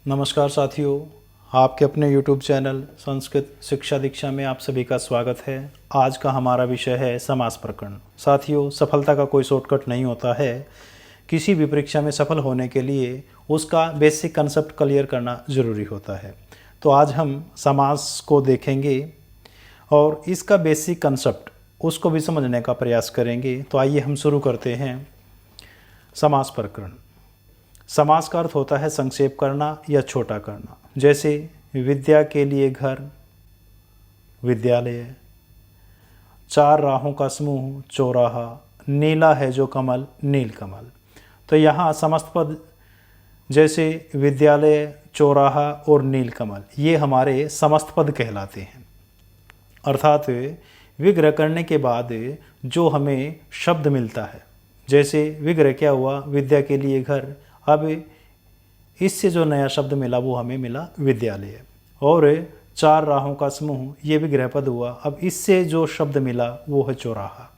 नमस्कार साथियों, आपके अपने YouTube चैनल संस्कृत शिक्षा दीक्षा में आप सभी का स्वागत है। आज का हमारा विषय है समास प्रकरण। साथियों, सफलता का कोई शॉर्टकट नहीं होता है। किसी भी परीक्षा में सफल होने के लिए उसका बेसिक कंसेप्ट क्लियर करना ज़रूरी होता है। तो आज हम समास को देखेंगे और इसका बेसिक कंसेप्ट उसको भी समझने का प्रयास करेंगे। तो आइए हम शुरू करते हैं। समास प्रकरण। समास का अर्थ होता है संक्षेप करना या छोटा करना। जैसे विद्या के लिए घर, विद्यालय। चार राहों का समूह, चौराहा। नीला है जो कमल, नीलकमल। तो यहाँ समस्त पद जैसे विद्यालय, चौराहा और नीलकमल ये हमारे समस्त पद कहलाते हैं। अर्थात विग्रह करने के बाद जो हमें शब्द मिलता है, जैसे विग्रह क्या हुआ, विद्या के लिए घर। अब इससे जो नया शब्द मिला वो हमें मिला विद्यालय। और चार राहों का समूह ये विग्रह पद हुआ। अब इससे जो शब्द मिला वो है चौराहा।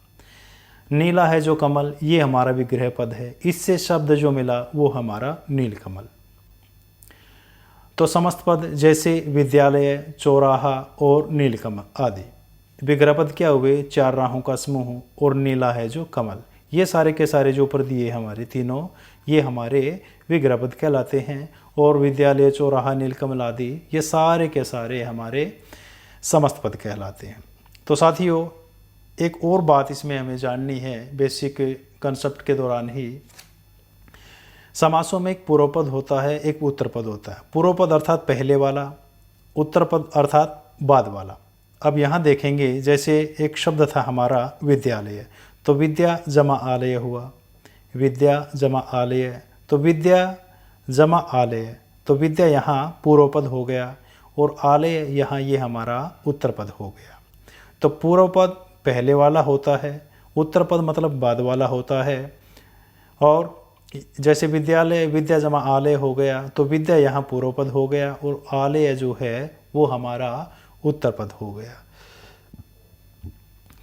नीला है जो कमल ये हमारा विग्रह पद है। इससे शब्द जो मिला वो हमारा नीलकमल। तो समस्त पद जैसे विद्यालय, चौराहा और नीलकमल आदि। विग्रह पद क्या हुए, चार राहों का समूह और नीला है जो कमल। ये सारे के सारे जो ऊपर दिए हमारे तीनों, ये हमारे विग्रह पद कहलाते हैं। और विद्यालय, चौराहा, नीलकमल आदि ये सारे के सारे हमारे समस्त पद कहलाते हैं। तो साथियों, एक और बात इसमें हमें जाननी है बेसिक कंसेप्ट के दौरान ही। समासों में एक पूर्व पद होता है, एक उत्तर पद होता है। पूर्व पद अर्थात पहले वाला, उत्तर पद अर्थात बाद वाला। अब यहाँ देखेंगे, जैसे एक शब्द था हमारा विद्यालय, तो विद्या जमा आलय हुआ। विद्या जमा आलय, तो विद्या जमा आलय, तो विद्या यहाँ पूर्व पद हो गया और आलय यहाँ ये हमारा उत्तर पद हो गया। तो पूर्व पद पहले वाला होता है, उत्तर पद मतलब बाद वाला होता है। और जैसे विद्यालय, विद्या जमा आलय हो गया, तो विद्या यहाँ पूर्व पद हो गया और आलय जो है वो हमारा उत्तर पद हो गया।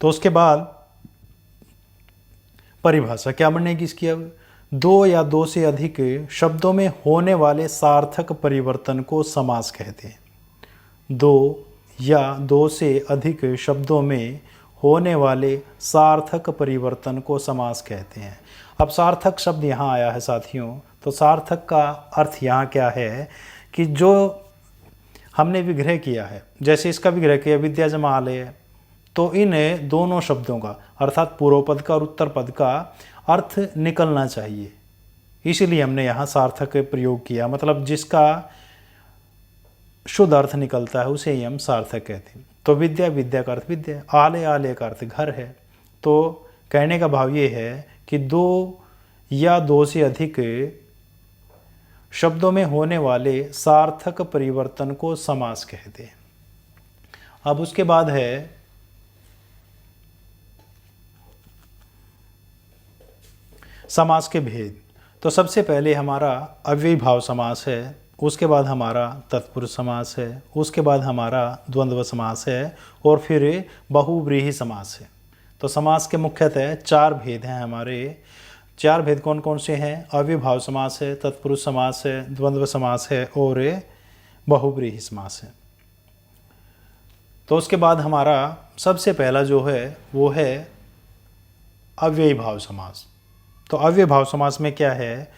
तो उसके बाद परिभाषा क्या बनेगी इसकी। अब दो या दो से अधिक शब्दों में होने वाले सार्थक परिवर्तन को समास कहते हैं। दो या दो से अधिक शब्दों में होने वाले सार्थक परिवर्तन को समास कहते हैं। अब सार्थक शब्द यहाँ आया है साथियों, तो सार्थक का अर्थ यहाँ क्या है कि जो हमने विग्रह किया है, जैसे इसका विग्रह किया विद्या जमा आलय, तो इन दोनों शब्दों का अर्थात पूर्व पद का और उत्तर पद का अर्थ निकलना चाहिए। इसलिए हमने यहाँ सार्थक प्रयोग किया, मतलब जिसका शुद्ध अर्थ निकलता है उसे ही हम सार्थक कहते हैं। तो विद्या, विद्या का अर्थ विद्या, आलय, आलय का अर्थ घर है। तो कहने का भाव ये है कि दो या दो से अधिक शब्दों में होने वाले सार्थक परिवर्तन को समास कहते हैं। अब उसके बाद है समास के भेद। तो सबसे पहले हमारा अव्ययी भाव समास है, उसके बाद हमारा तत्पुरुष समास है, उसके बाद हमारा द्वंद्व समास है और फिर बहुव्रीहि समास है। तो समास के मुख्यतः चार भेद हैं हमारे। चार भेद कौन कौन से हैं? अव्ययी भाव समास है, तत्पुरुष समास है, द्वंद्व समास है और बहुव्रीहि समास है। तो उसके बाद हमारा सबसे पहला जो है वो है अव्ययी भाव समास। तो अव्ययी भाव समास में क्या है?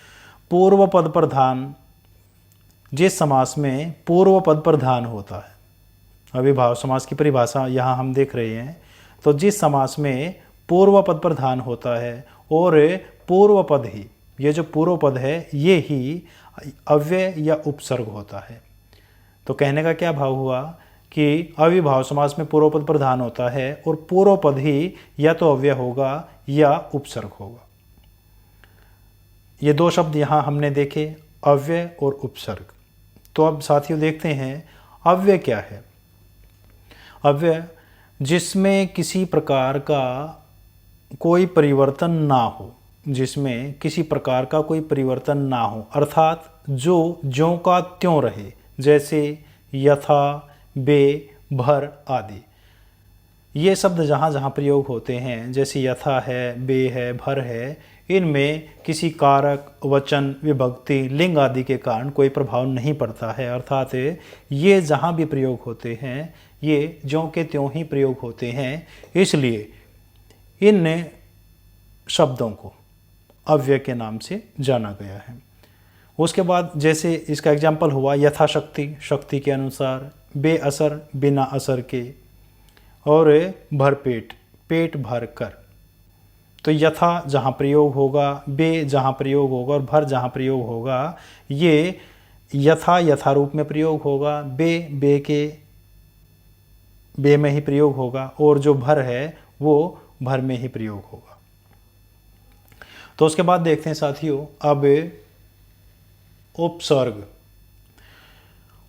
पूर्व पद प्रधान, जिस समास में पूर्व पद प्रधान होता है। अव्ययी भाव समास की परिभाषा यहाँ हम देख रहे हैं। तो जिस समास में पूर्व पद प्रधान होता है और पूर्व पद ही, ये जो पूर्व पद है ये ही अव्यय या उपसर्ग होता है। तो कहने का क्या भाव हुआ कि अव्ययी भाव समास में पूर्व पद प्रधान होता है और पूर्व पद ही या तो अव्यय होगा या उपसर्ग होगा। ये दो शब्द यहाँ हमने देखे, अव्यय और उपसर्ग। तो अब साथियों देखते हैं अव्यय क्या है। अव्यय जिसमें किसी प्रकार का कोई परिवर्तन ना हो, जिसमें किसी प्रकार का कोई परिवर्तन ना हो, अर्थात जो ज्यों का त्यों रहे, जैसे यथा, बे, भर आदि। ये शब्द जहाँ जहाँ प्रयोग होते हैं, जैसे यथा है, बे है, भर है, इनमें किसी कारक, वचन, विभक्ति, लिंग आदि के कारण कोई प्रभाव नहीं पड़ता है। अर्थात ये जहाँ भी प्रयोग होते हैं ये ज्यों के त्यों ही प्रयोग होते हैं, इसलिए इन शब्दों को अव्यय के नाम से जाना गया है। उसके बाद जैसे इसका एग्जाम्पल हुआ यथाशक्ति, शक्ति के अनुसार, बेअसर, बिना असर के, और भरपेट, पेट भर कर। तो यथा जहाँ प्रयोग होगा, बे जहाँ प्रयोग होगा और भर जहाँ प्रयोग होगा, ये यथा यथारूप में प्रयोग होगा, बे बे के बे में ही प्रयोग होगा, और जो भर है वो भर में ही प्रयोग होगा। तो उसके बाद देखते हैं साथियों अब उपसर्ग।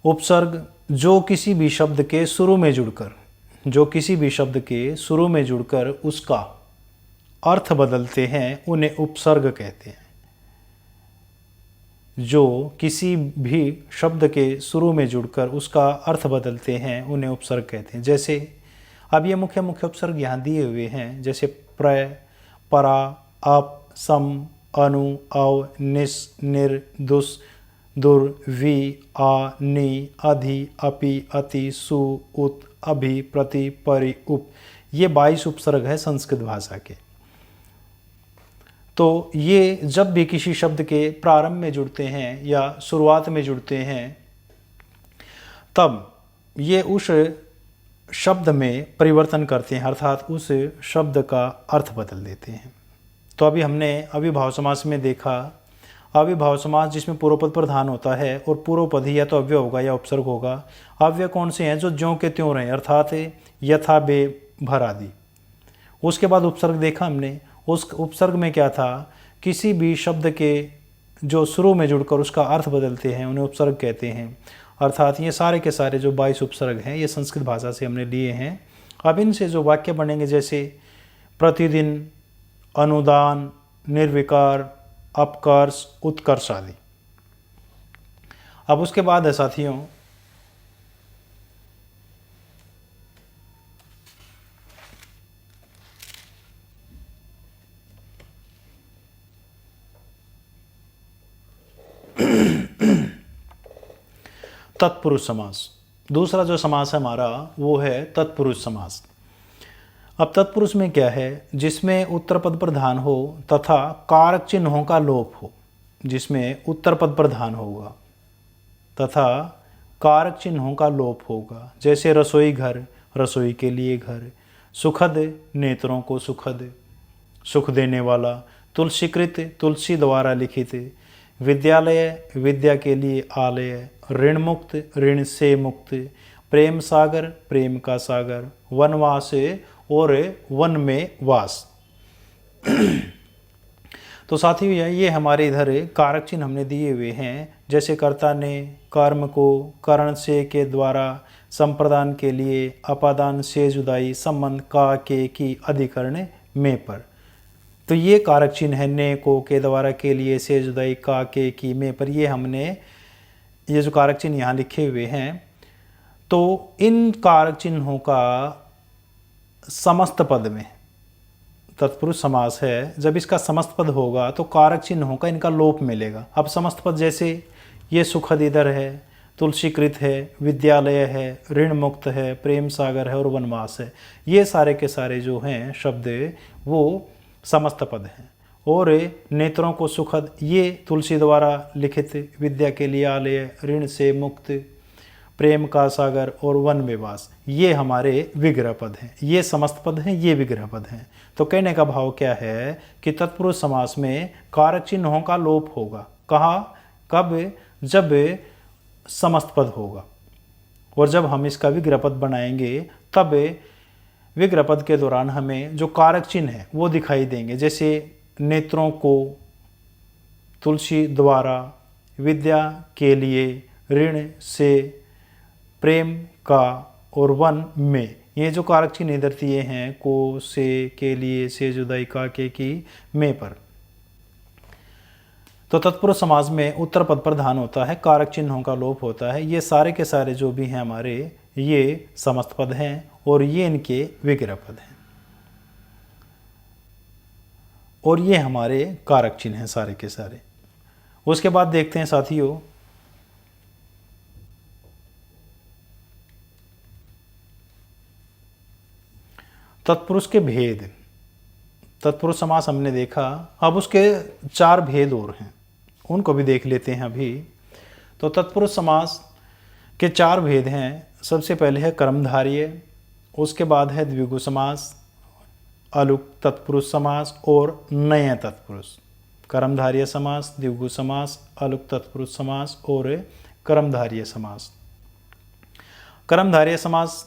उपसर्ग जो किसी भी शब्द के शुरू में जुड़कर उसका अर्थ बदलते हैं उन्हें उपसर्ग कहते हैं। जो किसी भी शब्द के शुरू में जुड़कर उसका अर्थ बदलते हैं उन्हें उपसर्ग कहते हैं। जैसे अब ये मुख्य उपसर्ग यहाँ दिए हुए हैं, जैसे प्रय, परा, अप, सम, अनु, अव, निस, निर, दुस, दुर, वि, आ, नि, अधि, अपि, अति, सु, उत, अभि, प्रति, परि, उप। ये 22 उपसर्ग है संस्कृत भाषा के। तो ये जब भी किसी शब्द के प्रारंभ में जुड़ते हैं या शुरुआत में जुड़ते हैं तब ये उस शब्द में परिवर्तन करते हैं, अर्थात उस शब्द का अर्थ बदल देते हैं। तो अभी हमने अविभाव समास में देखा, अविभाव समास जिसमें पूर्वपद प्रधान होता है और पूर्वपद ही या तो अव्यय होगा या उपसर्ग होगा। अव्यय कौन से हैं? जो ज्यों के त्यों रहे, अर्थात यथा, बे, भर आदि। उसके बाद उपसर्ग देखा हमने, उस उपसर्ग में क्या था? किसी भी शब्द के जो शुरू में जुड़कर उसका अर्थ बदलते हैं उन्हें उपसर्ग कहते हैं। अर्थात ये सारे के सारे जो 22 उपसर्ग हैं ये संस्कृत भाषा से हमने लिए हैं। अब इनसे जो वाक्य बनेंगे जैसे प्रतिदिन, अनुदान, निर्विकार, अपकर्ष, उत्कर्ष आदि। अब उसके बाद है साथियों तत्पुरुष समास। दूसरा जो समास है हमारा वो है तत्पुरुष समास। अब तत्पुरुष में क्या है? जिसमें उत्तर पद प्रधान हो तथा कारक चिन्हों का लोप हो। जिसमें उत्तर पद प्रधान होगा तथा कारक चिन्हों का लोप होगा। जैसे रसोई घर, रसोई के लिए घर। सुखद, नेत्रों को सुखद, सुख देने वाला। तुलसीकृत, तुलसी द्वारा लिखित। विद्यालय, विद्या के लिए आलय। ऋण मुक्त, ऋण से मुक्त। प्रेम सागर, प्रेम का सागर। वनवास और वन में वास। तो साथियों ये हमारे इधर कारक चिन्ह हमने दिए हुए हैं। जैसे कर्ता ने कर्म को करण से के द्वारा, संप्रदान के लिए, अपादान से जुदाई, संबंध का के की, अधिकरण में पर। तो ये कारक चिन्ह है। ने को के द्वारा, के लिए, से जुदाई, का के की, में पर। ये हमने ये जो कारक चिन्ह यहाँ लिखे हुए हैं, तो इन कारक चिन्हों का समस्त पद में तत्पुरुष समास है। जब इसका समस्त पद होगा तो कारक चिन्हों का इनका लोप मिलेगा। अब समस्त पद जैसे ये सुखद इधर है, तुलसीकृत है, विद्यालय है, ऋण मुक्त है, प्रेम सागर है और वनवास है। ये सारे के सारे जो हैं शब्द वो समस्त पद हैं। और नेत्रों को सुखद, ये तुलसी द्वारा लिखित, विद्या के लिए आलय, ऋण से मुक्त, प्रेम का सागर और वन में वास, ये हमारे विग्रह पद हैं। ये समस्त पद हैं, ये विग्रह पद हैं। तो कहने का भाव क्या है कि तत्पुरुष समास में कारक चिन्हों का लोप होगा। कहाँ? कब? जब समस्त पद होगा। और जब हम इसका विग्रह पद बनाएंगे तब विग्रह पद के दौरान हमें जो कारक चिन्ह है वो दिखाई देंगे। जैसे नेत्रों को, तुलसी द्वारा, विद्या के लिए, ऋण से, प्रेम का और वन में। ये जो कारक चिन्ह इधर दिए हैं, को, से, के लिए, से जुदाई, का के की, में पर। तो तत्पुरुष समास में उत्तर पद प्रधान होता है, कारक चिन्हों का लोप होता है। ये सारे के सारे जो भी हैं हमारे ये समस्त पद हैं और ये इनके विग्रह पद हैं। और ये हमारे कारक चिन्ह हैं सारे के सारे। उसके बाद देखते हैं साथियों तत्पुरुष के भेद। तत्पुरुष समास हमने देखा, अब उसके 4 भेद और हैं, उनको भी देख लेते हैं अभी। तो तत्पुरुष समास के 4 भेद हैं। सबसे पहले है कर्मधारय, उसके बाद है द्विगु समास, अलुक तत्पुरुष समास और नय तत्पुरुष। कर्मधारय समास, द्विगु समास, अलुक तत्पुरुष समास और कर्मधारय समास। कर्मधारय समास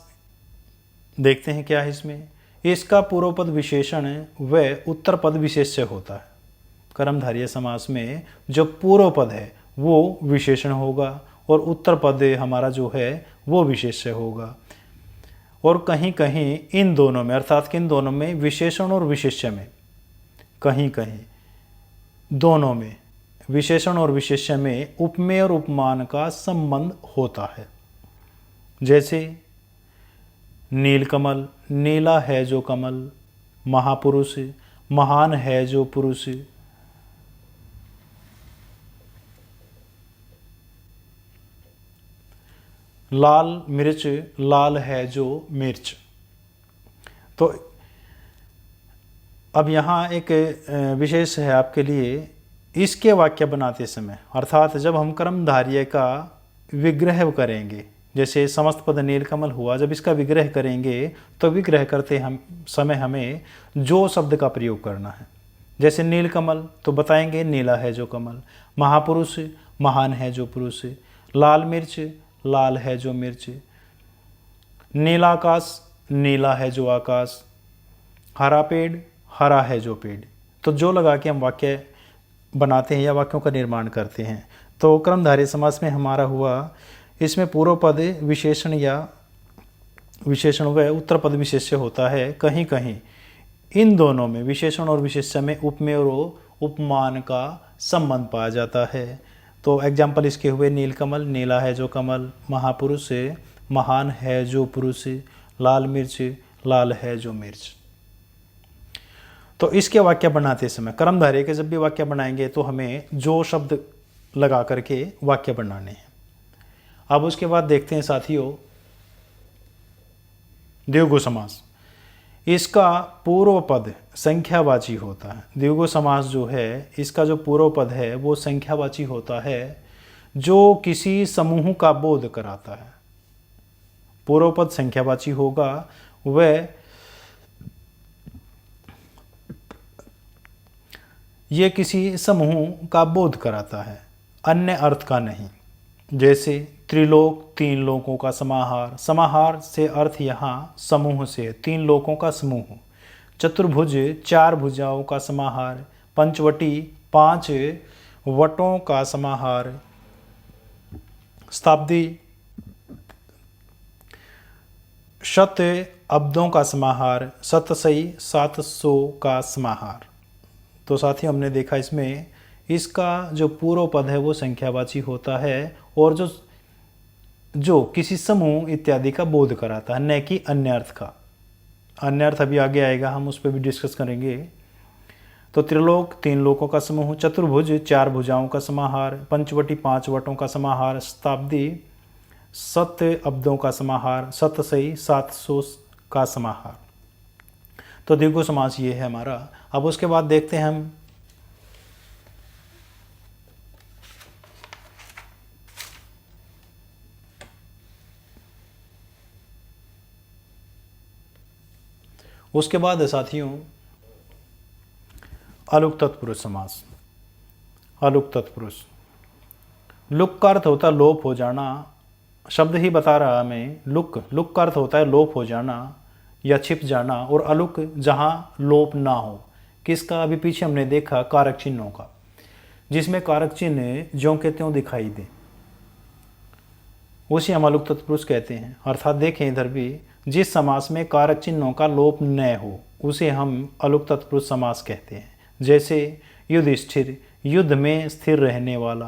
देखते हैं क्या है इसमें। इसका पूर्व पद विशेषण व उत्तर पद विशेष्य होता है। कर्मधारय समास में जो पूर्व पद है वो विशेषण होगा और उत्तर पद हमारा जो है वो विशेष्य होगा। और कहीं कहीं इन दोनों में, अर्थात किन दोनों में, विशेषण और विशेष्य में, कहीं कहीं दोनों में, विशेषण और विशेष्य में उपमेय और उपमान का संबंध होता है। जैसे नीलकमल, नीला है जो कमल, महापुरुष, महान है जो पुरुष। लाल मिर्च, लाल है जो मिर्च। तो अब यहाँ एक विशेष है आपके लिए, इसके वाक्य बनाते समय, अर्थात जब हम कर्मधारय का विग्रह करेंगे, जैसे समस्त पद नीलकमल हुआ, जब इसका विग्रह करेंगे तो विग्रह करते हम समय हमें जो शब्द का प्रयोग करना है। जैसे नीलकमल तो बताएंगे नीला है जो कमल, महापुरुष महान है जो पुरुष, लाल मिर्च लाल है जो मिर्च, नीलाकाश नीला है जो आकाश, हरा पेड़ हरा है जो पेड़। तो जो लगा के हम वाक्य बनाते हैं या वाक्यों का निर्माण करते हैं। तो कर्मधारय समास में हमारा हुआ, इसमें पूर्व पद विशेषण या विशेषण व उत्तर पद विशेष्य होता है। कहीं कहीं इन दोनों में, विशेषण और विशेष्य में, उपमेय और उपमान का संबंध पाया जाता है। तो एग्जाम्पल इसके हुए नीलकमल, नीला है जो कमल, महापुरुष महान है जो पुरुष, लाल मिर्च लाल है जो मिर्च। तो इसके वाक्य बनाते समय, कर्मधारय के जब भी वाक्य बनाएंगे तो हमें जो शब्द लगा करके वाक्य बनाने हैं। अब उसके बाद देखते हैं साथियों द्विगु समास। इसका पूर्व पद संख्यावाची होता है। द्विगु समास जो है, इसका जो पूर्व पद है वो संख्यावाची होता है, जो किसी समूह का बोध कराता है। पूर्व पद संख्यावाची होगा, वह ये किसी समूह का बोध कराता है, अन्य अर्थ का नहीं। जैसे त्रिलोक, 3 लोकों का समाहार। समाहार से अर्थ यहाँ समूह से, 3 लोकों का समूह। चतुर्भुज, 4 भुजाओं का समाहार। पंचवटी, 5 वटों का समाहार। शताब्दी, 100 अब्दों का समाहार। शतसई, 700 का समाहार। तो साथियों हमने देखा इसमें इसका जो पूर्व पद है वो संख्यावाची होता है, और जो किसी समूह इत्यादि का बोध कराता है, न कि अन्य अर्थ का। अन्य अर्थ अभी आगे आएगा, हम उस पर भी डिस्कस करेंगे। तो त्रिलोक, 3 लोकों का समूह। चतुर्भुज, 4 भुजाओं का समाहार। पंचवटी, 5 वटों का समाहार। शताब्दी, 100 अब्दों का समाहार। शतसई, 700 का समाहार। तो द्विगु समास ये है हमारा। अब उसके बाद देखते हैं हम उसके बाद है साथियों अलुक तत्पुरुष समास। अलुक तत्पुरुष, लुक का अर्थ होता है लोप हो जाना। शब्द ही बता रहा हमें। लुक का अर्थ होता है लोप हो जाना या छिप जाना, और अलुक जहाँ लोप ना हो। किसका? अभी पीछे हमने देखा कारक चिन्हों का, जिसमें कारक चिन्ह ज्यों के त्यों दिखाई दे, उसी हम अलुक तत्पुरुष कहते हैं। अर्थात देखें इधर भी, जिस समास में कारक चिन्हों का लोप न हो उसे हम अलुक तत्पुरुष समास कहते हैं। जैसे युधिष्ठिर, युद्ध में स्थिर रहने वाला।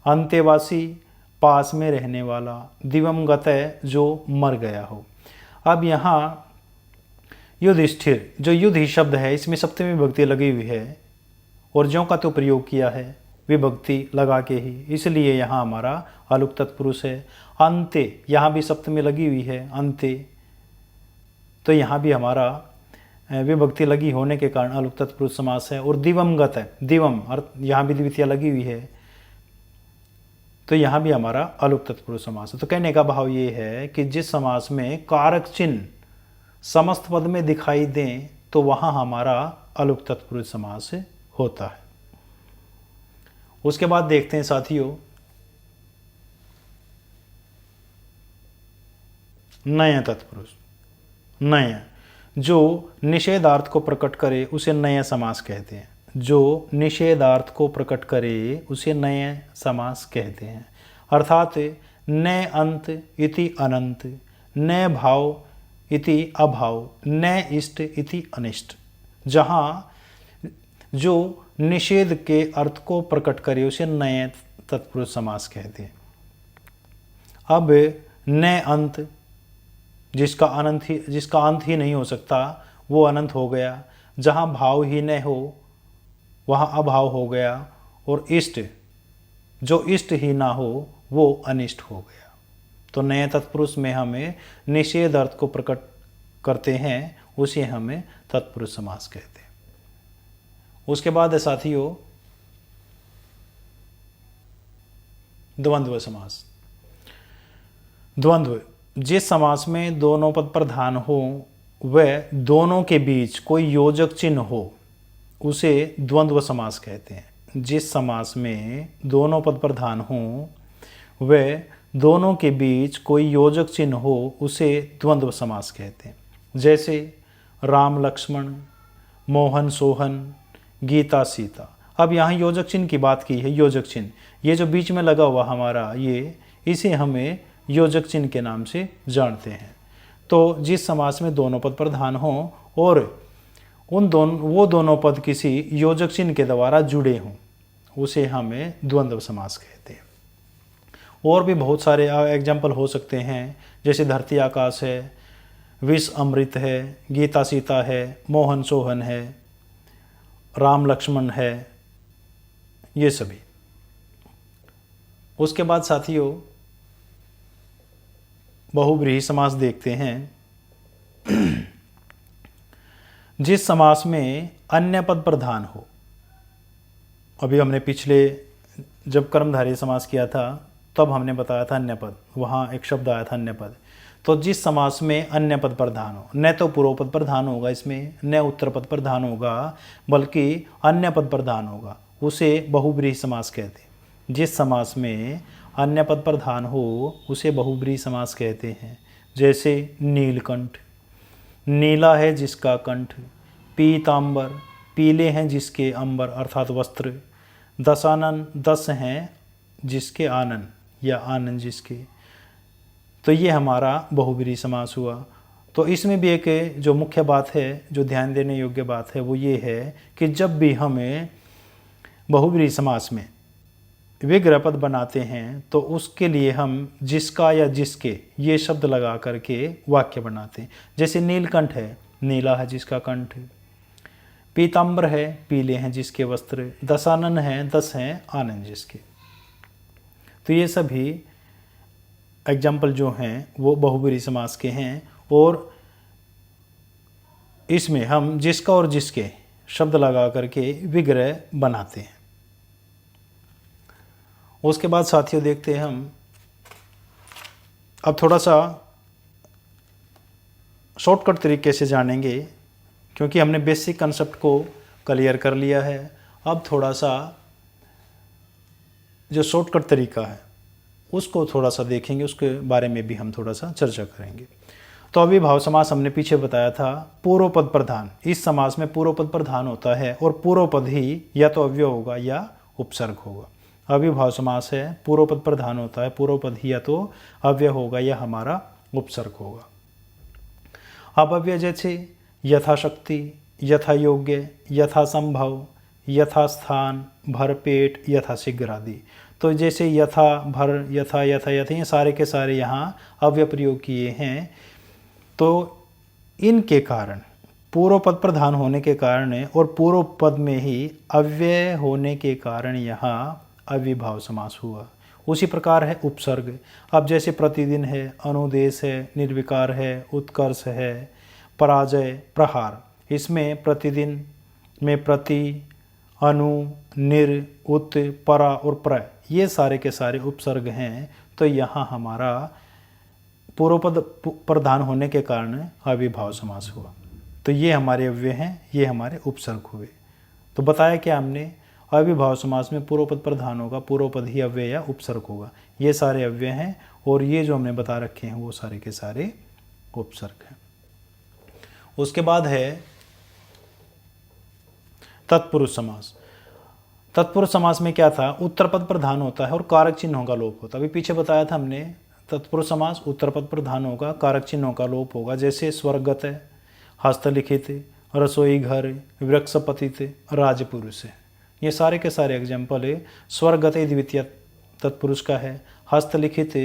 अंत्यवासी, पास में रहने वाला। दिवंगत, जो मर गया हो। अब यहाँ युधिष्ठिर, जो युद्ध ही शब्द है इसमें सप्तमी विभक्ति लगी हुई है और ज्यों का तो प्रयोग किया है विभक्ति लगा के ही, इसलिए यहाँ हमारा अलुक तत्पुरुष है। अंते, यहाँ भी सप्तमी लगी हुई है अंते, तो यहाँ भी हमारा विभक्ति लगी होने के कारण अलुक तत्पुरुष समास है। और दिवंगत है, दिवम अर्थ यहाँ भी द्वितीया लगी हुई है, तो यहाँ भी हमारा अलुक तत्पुरुष समास है। तो कहने का भाव ये है कि जिस समास में कारक चिन्ह समस्त पद में दिखाई दें तो वहाँ हमारा अलुक तत्पुरुष समास होता है। उसके बाद देखते हैं साथियों नय तत्पुरुष। नय, जो निषेधार्थ को प्रकट करे उसे नय समास कहते हैं। जो निषेधार्थ को प्रकट करे उसे नय समास कहते हैं। अर्थात न अंत इति अनंत, न भाव इति अभाव, न इष्ट इति अनिष्ट। जहाँ जो निषेध के अर्थ को प्रकट करे उसे नय तत्पुरुष समास कहते हैं। अब न अंत, जिसका अंत ही नहीं हो सकता वो अनंत हो गया। जहाँ भाव ही न हो वहाँ अभाव हो गया। और इष्ट, जो इष्ट ही ना हो वो अनिष्ट हो गया। तो नए तत्पुरुष में हमें निषेध अर्थ को प्रकट करते हैं उसे हमें तत्पुरुष समास कहते हैं। उसके बाद है साथियों द्वंद्व समास। द्वंद्व, जिस समास में दोनों पद प्रधान हो वह दोनों के बीच कोई योजक चिन्ह हो उसे द्वंद्व समास कहते हैं। जिस समास में दोनों पद प्रधान हो वह दोनों के बीच कोई योजक चिन्ह हो उसे द्वंद्व समास कहते हैं। जैसे राम लक्ष्मण, मोहन सोहन, गीता सीता। अब यहाँ योजक चिन्ह की बात की है। योजक चिन्ह, ये जो बीच में लगा हुआ हमारा ये, इसे हमें योजक चिन्ह के नाम से जानते हैं। तो जिस समास में दोनों पद प्रधान हों और वो दोनों पद किसी योजक चिन्ह के द्वारा जुड़े हों उसे हमें द्वंद्व समास कहते हैं। और भी बहुत सारे एग्जाम्पल हो सकते हैं, जैसे धरती आकाश है, विष अमृत है, गीता सीता है, मोहन सोहन है, राम लक्ष्मण है, ये सभी। उसके बाद साथियों बहुव्रीहि समास देखते हैं। जिस समास में अन्य पद प्रधान हो, अभी हमने पिछले जब कर्मधारय समास किया था तब हमने बताया था अन्य पद, वहाँ एक शब्द आया था अन्य पद। तो जिस समास में अन्य पद प्रधान हो, न तो पूर्व पद प्रधान होगा इसमें, न उत्तर पद प्रधान होगा, बल्कि अन्य पद प्रधान होगा, उसे बहुव्रीहि समास कहते हैं। जिस समास में अन्य पद प्रधान हो उसे बहुव्रीहि समास कहते हैं। जैसे नीलकंठ, नीला है जिसका कंठ, पीतांबर, पीले हैं जिसके अंबर अर्थात वस्त्र, दशानन, 10 हैं जिसके आनन या आनंद जिसके। तो ये हमारा बहुव्रीहि समास हुआ। तो इसमें भी एक जो मुख्य बात है, जो ध्यान देने योग्य बात है, वो ये है कि जब भी हमें बहुव्रीहि समास में विग्रह पद बनाते हैं तो उसके लिए हम जिसका या जिसके ये शब्द लगा करके वाक्य बनाते हैं। जैसे नीलकंठ है, नीला है जिसका कंठ, पीतांबर है, पीले हैं जिसके वस्त्र, दशानन है, 10 हैं आनंद जिसके। तो ये सभी एग्जाम्पल जो हैं वो बहुव्रीहि समास के हैं और इसमें हम जिसका और जिसके शब्द लगा करके विग्रह बनाते हैं। उसके बाद साथियों देखते हैं हम अब थोड़ा सा शॉर्टकट तरीके से जानेंगे, क्योंकि हमने बेसिक कंसेप्ट को क्लियर कर लिया है। अब थोड़ा सा जो शॉर्टकट तरीका है उसको थोड़ा सा देखेंगे, उसके बारे में भी हम थोड़ा सा चर्चा करेंगे। तो अविभाव समास हमने पीछे बताया था, पूर्व पद प्रधान। इस समास में पूर्व पद प्रधान होता है और पूर्व पद ही या तो अव्यय होगा या उपसर्ग होगा। अविभाव समास है, पूर्व पद प्रधान होता है, पूर्व पद ही या तो अव्यय होगा या हमारा उपसर्ग होगा। अब अव्यय जैसे यथाशक्ति, यथा योग्य, यथा संभव, यथा स्थान, भरपेट, यथा शीघ्र आदि। तो जैसे यथा, भर, यथा, यथा, यथा, ये सारे के सारे यहाँ अव्यय प्रयोग किए हैं। तो इनके कारण पूर्व पद प्रधान होने के कारण और पूर्व पद में ही अव्यय होने के कारण यहाँ अविभाव समास हुआ। उसी प्रकार है उपसर्ग। अब जैसे प्रतिदिन है, अनुदेश है, निर्विकार है, उत्कर्ष है, पराजय, प्रहार, इसमें प्रतिदिन में प्रति, अनु, निर, उत, परा और प्र ये सारे के सारे उपसर्ग हैं। तो यहाँ हमारा पूर्व पद प्रधान होने के कारण अविभाव समास हुआ। तो ये हमारे अव्यय हैं, ये हमारे उपसर्ग हुए। तो बताया कि हमने अविभाव समास में पूर्व पद प्रधान होगा, पूर्व पद ही अव्यय या उपसर्ग होगा। ये सारे अव्यय हैं और ये जो हमने बता रखे हैं वो सारे के सारे उपसर्ग हैं। उसके बाद है तत्पुरुष समास। तत्पुरुष समास में क्या था, उत्तर पद प्रधान होता है और कारक चिन्हों का लोप होता है। अभी पीछे बताया था हमने, तत्पुरुष समास उत्तर पद प्रधान होगा, कारक चिन्हों का लोप होगा। जैसे स्वर्गत, हस्तलिखित, रसोई घर, वृक्ष पतित, राजपुरुष, ये सारे के सारे एग्जाम्पल है। स्वर्गत द्वितीय तत्पुरुष का है, हस्तलिखित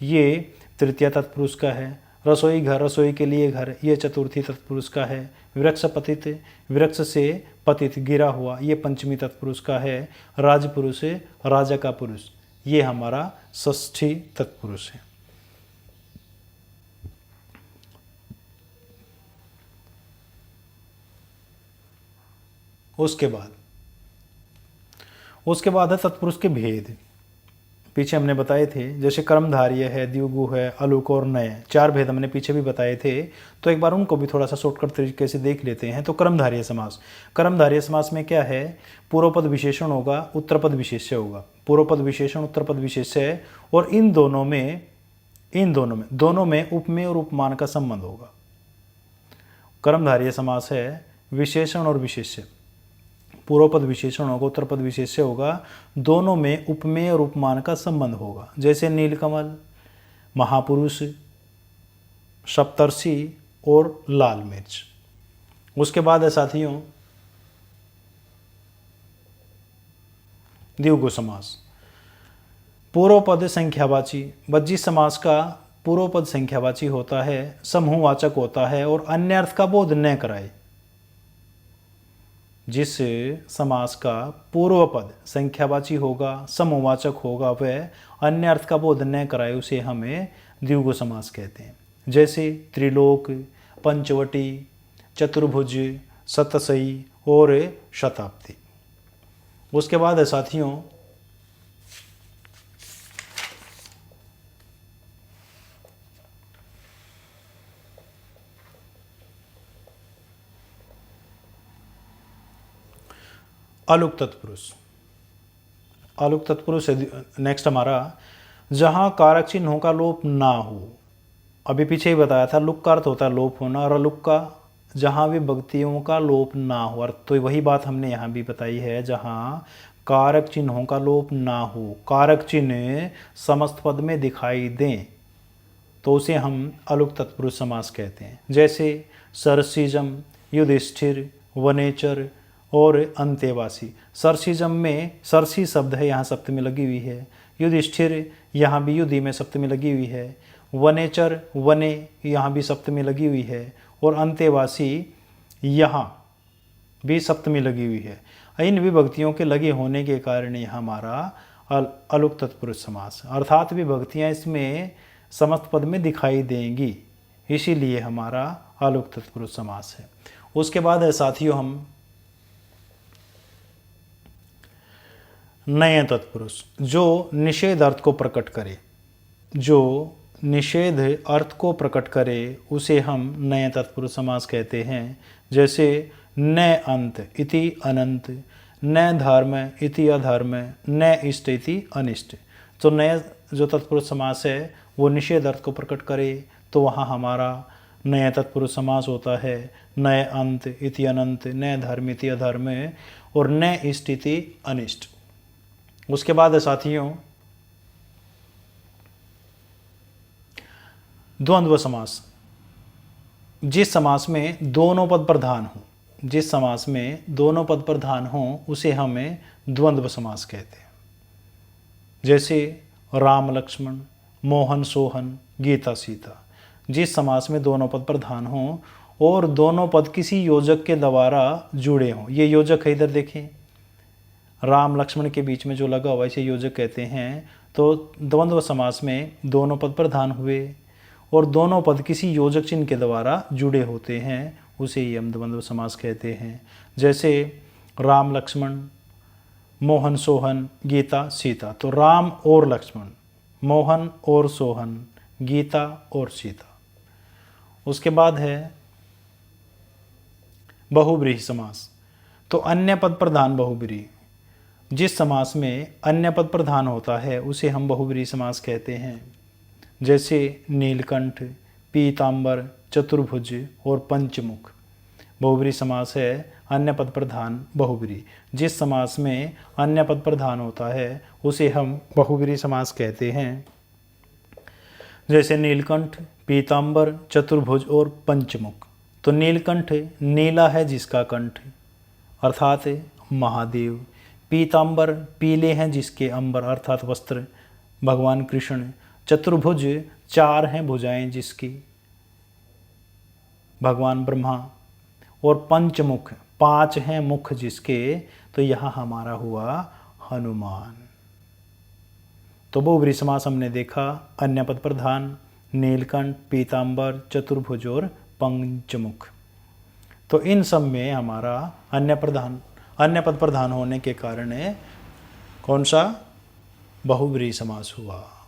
ये तृतीय तत्पुरुष का है, रसोई घर, रसोई के लिए घर, ये चतुर्थी तत्पुरुष का है, वृक्ष पतित, वृक्ष से पतित गिरा हुआ, ये पंचमी तत्पुरुष का है, राजपुरुष राजा का पुरुष, ये हमारा षष्ठी तत्पुरुष है। उसके बाद है तत्पुरुष के भेद। पीछे हमने बताए थे, जैसे कर्मधार्य है, द्विगु है, अलुक और नय, 4 भेद हमने पीछे भी बताए थे। तो एक बार उनको भी थोड़ा सा शॉर्टकट तरीके से देख लेते हैं। तो कर्मधार्य समास, कर्मधार्य समास में क्या है, पूर्व पद विशेषण होगा, उत्तर पद विशेष्य होगा। पूर्व पद विशेषण, उत्तर पद विशेष्य है और इन दोनों में उपमेय और उपमान का संबंध होगा। कर्मधार्य समास है विशेषण और विशेष्य, पूर्व पद विशेषण होगा, उत्तर पद विशेष्य होगा, दोनों में उपमेय और उपमान का संबंध होगा। जैसे नीलकमल, महापुरुष, सप्तर्षि और लाल मिर्च। उसके बाद है साथियों द्विगु समास, पूर्व पद संख्यावाची। बज्जी समास का पूर्व पद संख्यावाची होता है, समूहवाचक होता है और अन्य अर्थ का बोध न कराए। जिस समास का पूर्व पद संख्यावाची होगा, समूहवाचक होगा, वह अन्य अर्थ का बोध न कराए, उसे हमें द्विगु समास कहते हैं। जैसे त्रिलोक, पंचवटी, चतुर्भुज, शतसई और शताब्दी। उसके बाद है साथियों अलुक तत्पुरुष। अलुक तत्पुरुष नेक्स्ट हमारा, जहाँ कारक चिन्हों का लोप ना हो। अभी पीछे ही बताया था, लुक का अर्थ होता है लोप होना और अलुक का जहाँ विभक्तियों का लोप ना हो। तो वही बात हमने यहाँ भी बताई है, जहाँ कारक चिन्हों का लोप ना हो, कारक चिन्ह समस्त पद में दिखाई दें, तो उसे हम अलुक तत्पुरुष समास कहते हैं। जैसे सरसिजम, युधिष्ठिर, वनेचर और अंतेवासी। सरसिजम में सरसी शब्द है, यहाँ सप्तमी लगी हुई है। युधिष्ठिर, यहाँ भी युधि में सप्तमी लगी हुई है। वनेचर, वने, यहाँ भी सप्तमी लगी हुई है। और अंतेवासी, यहाँ भी सप्तमी लगी हुई है। इन विभक्तियों के लगे होने के कारण यह हमारा अलुक तत्पुरुष समास, अर्थात विभक्तियाँ इसमें समस्त पद में दिखाई देंगी, इसीलिए हमारा अलुक तत्पुरुष समास है। उसके बाद है साथियों हम नए तत्पुरुष, जो निषेध अर्थ को प्रकट करे, जो निषेध अर्थ को प्रकट करे उसे हम नए तत्पुरुष समास कहते हैं। जैसे न अंत इति अनंत, न धर्म इति अधर्म, न इष्ट इति अनिष्ट। तो नए जो तत्पुरुष समास है वो निषेध अर्थ को प्रकट करे तो वहाँ हमारा नए तत्पुरुष समास होता है। न अंत इति अनंत, न धर्म इति अधर्म और न इष्ट इति अनिष्ट। उसके बाद है साथियों द्वंद्व समास। जिस समास में दोनों पद प्रधान हो, जिस समास में दोनों पद प्रधान हो उसे हमें द्वंद्व समास कहते हैं। जैसे राम लक्ष्मण, मोहन सोहन, गीता सीता। जिस समास में दोनों पद प्रधान हों और दोनों पद किसी योजक के द्वारा जुड़े हों। ये योजक है, इधर देखें, राम लक्ष्मण के बीच में जो लगा हुआ इसे योजक कहते हैं। तो द्वंद्व समास में दोनों पद प्रधान हुए और दोनों पद किसी योजक चिन्ह के द्वारा जुड़े होते हैं, उसे ही हम द्वंद्व समास कहते हैं। जैसे राम लक्ष्मण, मोहन सोहन, गीता सीता। तो राम और लक्ष्मण, मोहन और सोहन, गीता और सीता। उसके बाद है बहुब्रीहि समास। तो अन्य पद प्रधान बहुब्रीहि, जिस समास में अन्य पद प्रधान होता है उसे हम बहुब्रीहि समास कहते हैं। जैसे नीलकंठ, पीतांबर, चतुर्भुज और पंचमुख। बहुब्रीहि समास है अन्य पद प्रधान बहुब्रीहि। जिस समास में अन्य पद प्रधान होता है उसे हम बहुब्रीहि समास कहते हैं। जैसे नीलकंठ, पीतांबर, चतुर्भुज और पंचमुख। तो नीलकंठ नीला है जिसका कंठ अर्थात महादेव। पीतांबर पीले हैं जिसके अंबर अर्थात वस्त्र भगवान कृष्ण। चतुर्भुज चार हैं भुजाएं जिसकी भगवान ब्रह्मा। और पंचमुख पांच हैं मुख जिसके, तो यहाँ हमारा हुआ हनुमान। तो बहुब्रीहि समास हमने देखा, अन्य पद प्रधान, नीलकंठ, पीतांबर, चतुर्भुज और पंचमुख। तो इन सब में हमारा अन्य पद प्रधान होने के कारण कौन सा बहुब्रीहि समास हुआ।